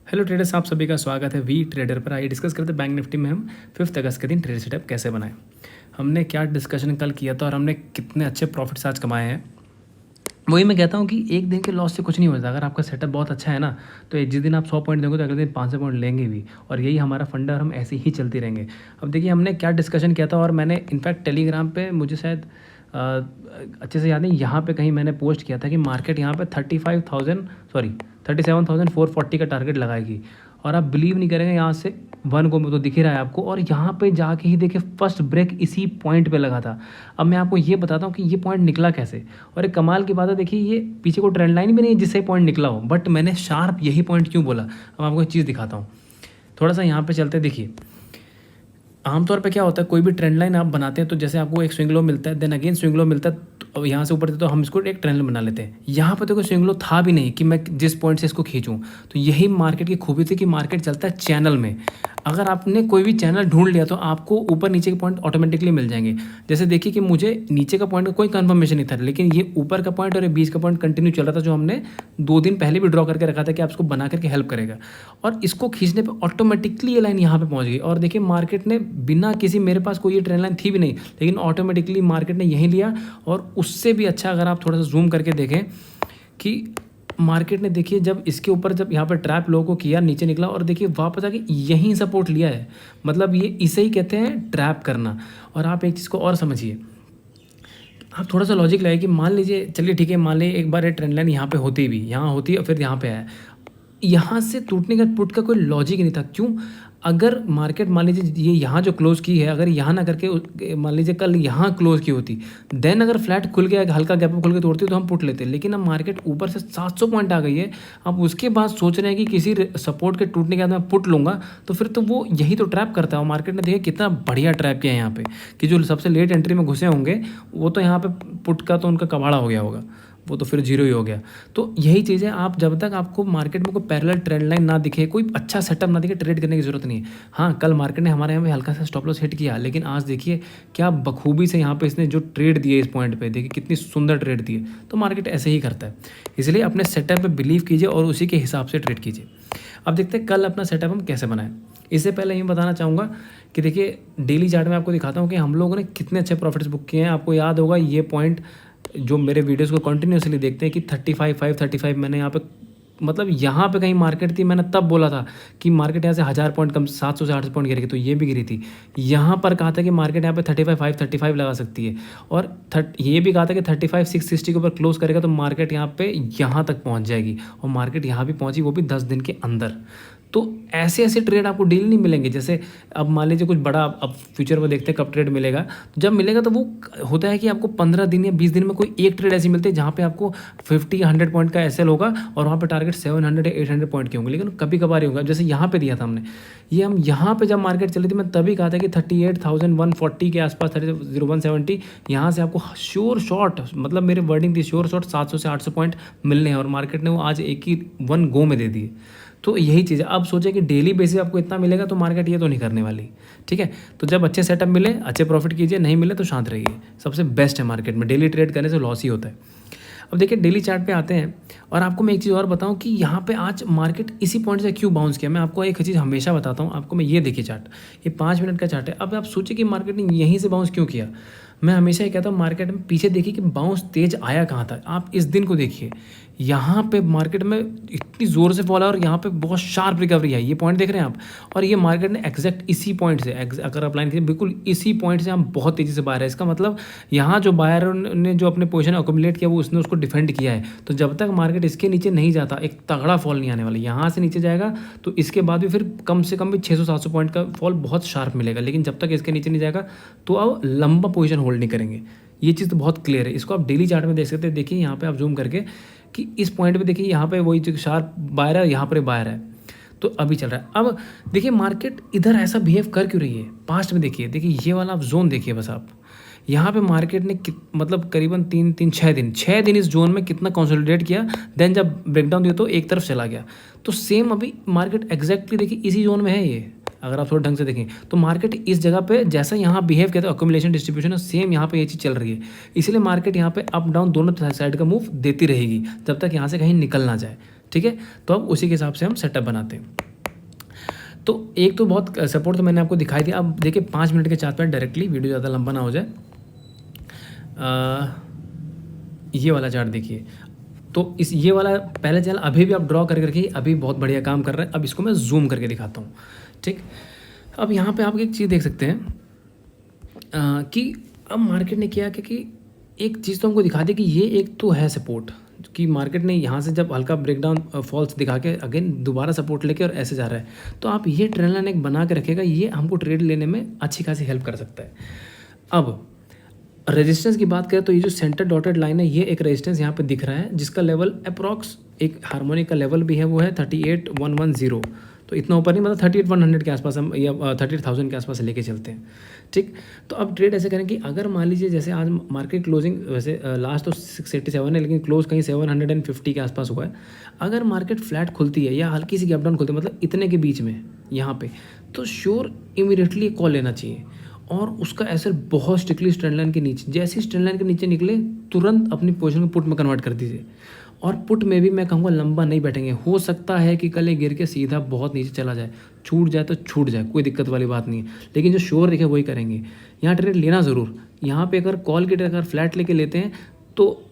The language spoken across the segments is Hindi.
हेलो ट्रेडर्स, आप सभी का स्वागत है वी ट्रेडर पर। आइए डिस्कस करते हैं बैंक निफ्टी में हम 5 अगस्त के दिन ट्रेड सेटअप कैसे बनाएं। हमने क्या डिस्कशन कल किया था और हमने कितने अच्छे प्रॉफिट्स आज कमाए हैं। वही मैं कहता हूँ कि एक दिन के लॉस से कुछ नहीं होता। अगर आपका सेटअप बहुत अच्छा है ना, तो जिस दिन आप 100 पॉइंट देंगे तो अगले दिन 500 पॉइंट लेंगे भी, और यही हमारा फंडा और हम ऐसे ही चलते रहेंगे। अब देखिए हमने क्या डिस्कशन किया था, और मैंने इनफैक्ट टेलीग्राम पे, मुझे शायद अच्छे से याद नहीं, यहाँ पे कहीं मैंने पोस्ट किया था कि मार्केट यहाँ पे 37,440 का टारगेट लगाएगी। और आप बिलीव नहीं करेंगे, यहाँ से वन को तो दिख ही रहा है आपको, और यहाँ पे जाके ही देखिए फर्स्ट ब्रेक इसी पॉइंट पे लगा था। अब मैं आपको ये बताता हूँ कि ये पॉइंट निकला कैसे। और एक कमाल की बात है, देखिए ये पीछे को ट्रेंड लाइन भी नहीं है जिससे पॉइंट निकला हो, बट मैंने शार्प यही पॉइंट क्यों बोला, अब आपको एक चीज़ दिखाता हूँ। थोड़ा सा यहाँ पे चलते, देखिए आमतौर पे क्या होता है, कोई भी ट्रेंड लाइन आप बनाते हैं तो जैसे आपको एक स्विंग लो मिलता है, देन अगेन स्विंग लो मिलता है, तो यहाँ से ऊपर तो हम इसको एक ट्रेंड लाइन बना लेते हैं। यहाँ पर तो कोई स्विंग लो था भी नहीं कि मैं जिस पॉइंट से इसको खींचूं। तो यही मार्केट की खूबी थी कि मार्केट चलता है चैनल में। अगर आपने कोई भी चैनल ढूंढ लिया तो आपको ऊपर नीचे के पॉइंट ऑटोमेटिकली मिल जाएंगे। जैसे देखिए कि मुझे नीचे का पॉइंट का कोई कंफर्मेशन नहीं था, लेकिन ये ऊपर का पॉइंट और ये बीच का पॉइंट कंटिन्यू चल रहा था, जो हमने 2 दिन पहले भी ड्रॉ करके रखा था कि आप इसको बना करके हेल्प करेगा। और इसको खींचने पे ऑटोमेटिकली ये लाइन यहाँ पे पहुँच गई। और देखिए मार्केट ने बिना किसी, मेरे पास कोई ये ट्रेंड लाइन थी भी नहीं, लेकिन ऑटोमेटिकली मार्केट ने यही लिया। और उससे भी अच्छा अगर आप थोड़ा सा जूम करके देखें कि मार्केट ने, देखिए जब इसके ऊपर, जब यहाँ पर ट्रैप लोगों को किया, नीचे निकला और देखिए वापस आके यहीं सपोर्ट लिया है। मतलब ये इसे ही कहते हैं ट्रैप करना। और आप एक चीज़ को और समझिए, आप थोड़ा सा लॉजिक लगाइए कि मान लीजिए, चलिए ठीक है, मान लीजिए एक बार ये ट्रेंड लाइन यहाँ पे होती भी, यहाँ होती है और फिर यहाँ पे आया, यहाँ से टूटने का पुट का कोई लॉजिक नहीं था। क्यों? अगर मार्केट मान लीजिए ये यहाँ जो क्लोज़ की है, अगर यहाँ ना करके मान लीजिए कल यहाँ क्लोज़ की होती, देन अगर फ्लैट खुल गया, हल्का गैप खुल के तोड़ती तो हम पुट लेते। लेकिन अब मार्केट ऊपर से 700 पॉइंट आ गई है, अब उसके बाद सोच रहे हैं कि किसी सपोर्ट के टूटने के बाद मैं पुट लूँगा, तो फिर तो वो यही तो ट्रैप करता है। और मार्केट ने देखिए कितना बढ़िया ट्रैप किया है यहाँ पे, कि जो सबसे लेट एंट्री में घुसे होंगे वो तो यहाँ पे पुट का तो उनका कबाड़ा हो गया होगा, वो तो फिर जीरो ही हो गया। तो यही चीज़ है, आप जब तक आपको मार्केट में कोई पैरेलल ट्रेंड लाइन ना दिखे, कोई अच्छा सेटअप ना दिखे, ट्रेड करने की जरूरत नहीं है। हाँ, कल मार्केट ने हमारे यहाँ पे हल्का सा स्टॉप लॉस हिट किया, लेकिन आज देखिए क्या बखूबी से यहाँ पे इसने जो ट्रेड दिए इस पॉइंट पे, देखिए कितनी सुंदर ट्रेड दिए। तो मार्केट ऐसे ही करता है, इसलिए अपने सेटअप पे बिलीव कीजिए और उसी के हिसाब से ट्रेड कीजिए। अब देखते हैं कल अपना सेटअप हम कैसे बनाएं। इससे पहले ये बताना चाहूँगा कि देखिए डेली चार्ट में आपको दिखाता हूँ कि हम लोगों ने कितने अच्छे प्रॉफिट्स बुक किए हैं। आपको याद होगा ये पॉइंट, जो मेरे वीडियोस को कंटिन्यूसली देखते हैं, कि 35,535 मैंने यहाँ पे, मतलब यहाँ पे कहीं मार्केट थी, मैंने तब बोला था कि मार्केट यहाँ से 1000 पॉइंट कम, 700 से 800 पॉइंट गिरेगी, तो ये भी गिरी थी। यहाँ पर कहा था कि मार्केट यहाँ पे 35,535 लगा सकती है, और ये भी कहा था कि 35,660 के ऊपर क्लोज करेगा तो मार्केट यहाँ पे यहाँ तक पहुँच जाएगी, और मार्केट यहाँ भी पहुँची, वो भी 10 दिन के अंदर। तो ऐसे ऐसे ट्रेड आपको डेली नहीं मिलेंगे। जैसे अब मान लीजिए कुछ बड़ा, अब फ्यूचर में देखते हैं कब ट्रेड मिलेगा, तो जब मिलेगा तो वो होता है कि आपको 15 दिन या 20 दिन में कोई एक ट्रेड ऐसी मिलती है जहाँ पे आपको 50-100 पॉइंट का एसएल होगा, और वहाँ पे टारगेट 700 या 800 पॉइंट के होंगे। लेकिन कभी कभार ही होगा, जैसे यहाँ पे दिया था हमने, ये हम यहाँ पे जब मार्केट चली थी, मैं तभी कहा था कि 38,140 के आसपास, 30,170, यहाँ से आपको श्योर शॉट, मतलब मेरे वर्डिंग थी श्योर शॉट 700 से 800 पॉइंट मिलने हैं, और मार्केट ने वो आज एक ही वन गो में दे दिए। तो यही चीज़ है। अब सोचे कि डेली बेसिस आपको इतना मिलेगा, तो मार्केट ये तो नहीं करने वाली, ठीक है। तो जब अच्छे सेटअप मिले, अच्छे प्रॉफिट कीजिए, नहीं मिले तो शांत रहिए, सबसे बेस्ट है मार्केट में। डेली ट्रेड करने से लॉस ही होता है। अब देखिए डेली चार्ट पे आते हैं, और आपको मैं एक चीज़ और बताऊं कि यहाँ पे आज मार्केट इसी पॉइंट से क्यों बाउंस किया। मैं आपको एक चीज़ हमेशा बताता हूँ आपको, मैं ये देखिए चार्ट, ये 5 मिनट का चार्ट है। अब आप सोचिए कि मार्केट ने यहीं से बाउंस क्यों किया। मैं हमेशा ये कहता हूँ मार्केट में पीछे देखिए कि बाउंस तेज आया कहाँ था। आप इस दिन को देखिए, यहाँ पे मार्केट में इतनी ज़ोर से फॉल है, और यहाँ पे बहुत शार्प रिकवरी है, ये पॉइंट देख रहे हैं आप। और ये मार्केट ने एग्जैक्ट इसी पॉइंट से, अगर आप लाइन कीजिए, बिल्कुल इसी पॉइंट से हम बहुत तेज़ी से बाहर है। इसका मतलब यहाँ जो बायर ने जो अपने पोजीशन अकोमुलेट किया, वो उसने उसको डिफेंड किया है। तो जब तक मार्केट इसके नीचे नहीं जाता, एक तगड़ा फॉल नहीं आने वाला। यहाँ से नीचे जाएगा तो इसके बाद भी फिर कम से कम भी 600-700 पॉइंट का फॉल बहुत शार्प मिलेगा, लेकिन जब तक इसके नीचे नहीं जाएगा तो आप लंबा पोजीशन होल्ड नहीं करेंगे। ये चीज़ तो बहुत क्लियर है। इसको आप डेली चार्ट में देख सकते हैं। देखिए यहाँ पे आप जूम करके कि इस पॉइंट पे देखिए, यहाँ पे वही जो शार्प बायर है, यहाँ पर बायर है, तो अभी चल रहा है। अब देखिए मार्केट इधर ऐसा बिहेव कर क्यों रही है। पास्ट में देखिए ये वाला आप जोन देखिए बस आप, यहाँ पे मार्केट ने मतलब करीबन 6 दिन इस जोन में कितना कंसोलिडेट किया, देन जब ब्रेकडाउन दिया तो एक तरफ चला गया। तो सेम अभी मार्केट एग्जैक्टली देखिए इसी जोन में है ये। अगर आप थोड़ा ढंग से देखें तो मार्केट इस जगह पे जैसा यहाँ बिहेव किया था, अक्यूमुलेशन डिस्ट्रीब्यूशन है, सेम यहाँ पे ये चीज़ चल रही है। इसलिए मार्केट यहाँ पे अप डाउन दोनों साइड का मूव देती रहेगी जब तक यहाँ से कहीं निकल ना जाए। ठीक है। तो अब उसी के हिसाब से हम सेटअप बनाते हैं। तो एक तो बहुत सपोर्ट तो मैंने आपको दिखाई दिया। अब देखिए 5 मिनट के चार्ट पर डायरेक्टली, वीडियो ज़्यादा लंबा ना हो जाए। ये वाला चार्ट देखिए, तो इस ये वाला पहले चैनल अभी भी आप ड्रॉ करके रखिए, अभी बहुत बढ़िया काम कर रहा है। अब इसको मैं जूम करके दिखाता हूँ, ठीक। अब यहाँ पे आप एक चीज़ देख सकते हैं कि अब मार्केट ने किया कि एक चीज़ तो हमको दिखा दी कि ये एक तो है सपोर्ट, कि मार्केट ने यहाँ से जब हल्का ब्रेकडाउन फॉल्स दिखा के अगेन दोबारा सपोर्ट लेके और ऐसे जा रहा है, तो आप ये ट्रेंड लाइन एक बना के रखेगा, ये हमको ट्रेड लेने में अच्छी खासी हेल्प कर सकता है। अब रेजिस्टेंस की बात करें तो ये जो सेंटर डॉटेड लाइन है, ये एक रेजिस्टेंस यहाँ पे दिख रहा है, जिसका लेवल अप्रॉक्स एक हार्मोनिक का लेवल भी है, वो है 38,110। तो इतना ऊपर नहीं, मतलब 38,100 के आसपास हम, या 30,000 के आसपास लेके चलते हैं, ठीक। तो अब ट्रेड ऐसे करें कि अगर मान लीजिए जैसे आज मार्केट क्लोजिंग वैसे लास्ट तो 687 है, लेकिन क्लोज कहीं 750 के आसपास हुआ है। अगर मार्केट फ्लैट खुलती है या हल्की सी गैप डाउन खुलती है, मतलब इतने के बीच में यहाँ पे, तो श्योर इमीडिएटली कॉल लेना चाहिए। और उसका ऐसे बहुत स्ट्रिक्टली स्ट्रेंड लाइन के नीचे, जैसे ही स्ट्रेंड लाइन के नीचे निकले तुरंत अपनी पोजीशन को पुट में कन्वर्ट कर दीजिए। और पुट में भी मैं कहूँगा लंबा नहीं बैठेंगे, हो सकता है कि कल ये गिर के सीधा बहुत नीचे चला जाए, छूट जाए तो छूट जाए, कोई दिक्कत वाली बात नहीं है, लेकिन जो श्योर दिखे वही करेंगे। यहाँ ट्रेड लेना ज़रूर, यहाँ पे अगर कॉल की ट्रेड अगर फ्लैट लेके लेते हैं तो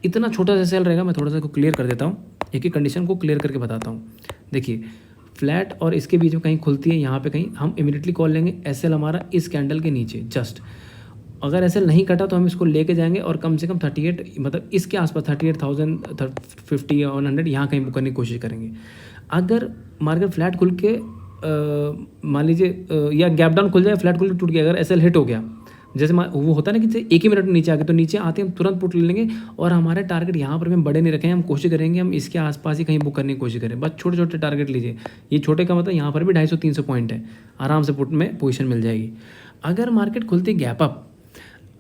इतना छोटा सा सेल रहेगा। मैं थोड़ा सा को क्लियर कर देता हूँ, एक एक कंडीशन को क्लियर करके बताता हूँ। देखिए फ्लैट और इसके बीच में कहीं खुलती है, यहाँ पे कहीं हम इमीडिएटली कॉल लेंगे। एसएल हमारा इस कैंडल के नीचे जस्ट, अगर एसएल नहीं कटा तो हम इसको लेके जाएंगे और कम से कम 38, मतलब इसके आसपास 38,050 या 100 यहाँ कहीं बुक करने की कोशिश करेंगे। अगर मार्केट फ्लैट खुल के मान लीजिए या गैप डाउन खुल जाए, फ्लैट खुल के टूट गया, अगर एसएल हिट हो गया, जैसे वो होता है ना कि एक ही मिनट में नीचे आ गए, तो नीचे आते हम तुरंत पुट ले लेंगे। और हमारे टारगेट यहाँ पर भी हम बड़े नहीं रखें, हम कोशिश करेंगे हम इसके आसपास ही कहीं बुक करने की कोशिश करें। बस छोटे छोटे टारगेट लीजिए। ये छोटे का मतलब यहाँ पर भी 250-300 पॉइंट है, आराम से पुट में पोजीशन मिल जाएगी। अगर मार्केट खुलती गैप अप,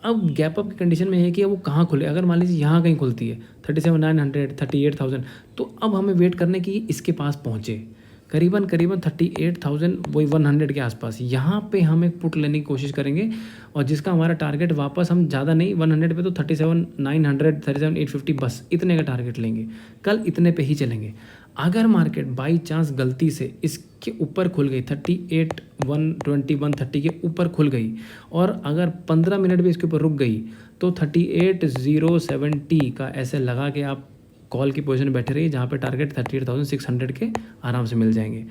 अब गैप अप की कंडीशन में है कि वो कहाँ खुले। अगर मान लीजिए यहाँ कहीं खुलती है 37,900, 38,000, तो अब हमें वेट करने की इसके पास पहुँचे करीबन 38,000 वही 100 के आसपास, यहाँ पे हम एक पुट लेने की कोशिश करेंगे। और जिसका हमारा टारगेट वापस हम ज़्यादा नहीं 100 पे, तो 37,900, 37,850 बस इतने का टारगेट लेंगे। कल इतने पे ही चलेंगे। अगर मार्केट बाई चांस गलती से इसके ऊपर खुल गई 38,120, 130 के ऊपर खुल गई, और अगर 15 मिनट भी इसके ऊपर रुक गई, तो 38,070 का ऐसे लगा के आप कॉल की पोजीशन में बैठे रहिए, जहाँ पे टारगेट 38,600 के आराम से मिल जाएंगे।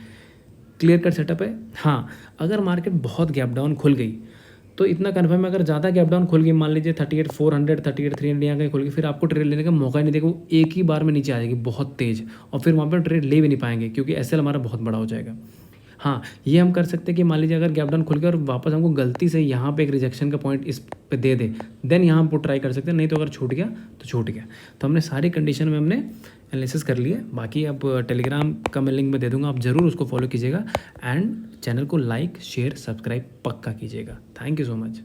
क्लियर कट सेटअप है। हाँ, अगर मार्केट बहुत गैप डाउन खुल गई तो इतना कन्फर्म है, अगर ज़्यादा गैप डाउन खुल गई, मान लीजिए 38,400, 38,300 यहाँ कहीं खुल गई, फिर आपको ट्रेड लेने का मौका ही नहीं देगा, वो एक ही बार में नीचे आ जाएगी बहुत तेज़, और फिर वहाँ पर ट्रेड ले भी नहीं पाएंगे क्योंकि एसएल हमारा बहुत बड़ा हो जाएगा। हाँ, ये हम कर सकते हैं कि मान लीजिए अगर गैप डाउन खुल गया और वापस हमको गलती से यहाँ पे एक रिजेक्शन का पॉइंट इस पे दे दे, देन यहाँ हम पुट ट्राई कर सकते हैं। नहीं तो अगर छूट गया तो छूट गया। तो हमने सारी कंडीशन में हमने एनालिसिस कर लिया। बाकी अब टेलीग्राम का मैं लिंक में दे दूँगा, आप ज़रूर उसको फॉलो कीजिएगा। एंड चैनल को लाइक, शेयर, सब्सक्राइब पक्का कीजिएगा। Thank you so much.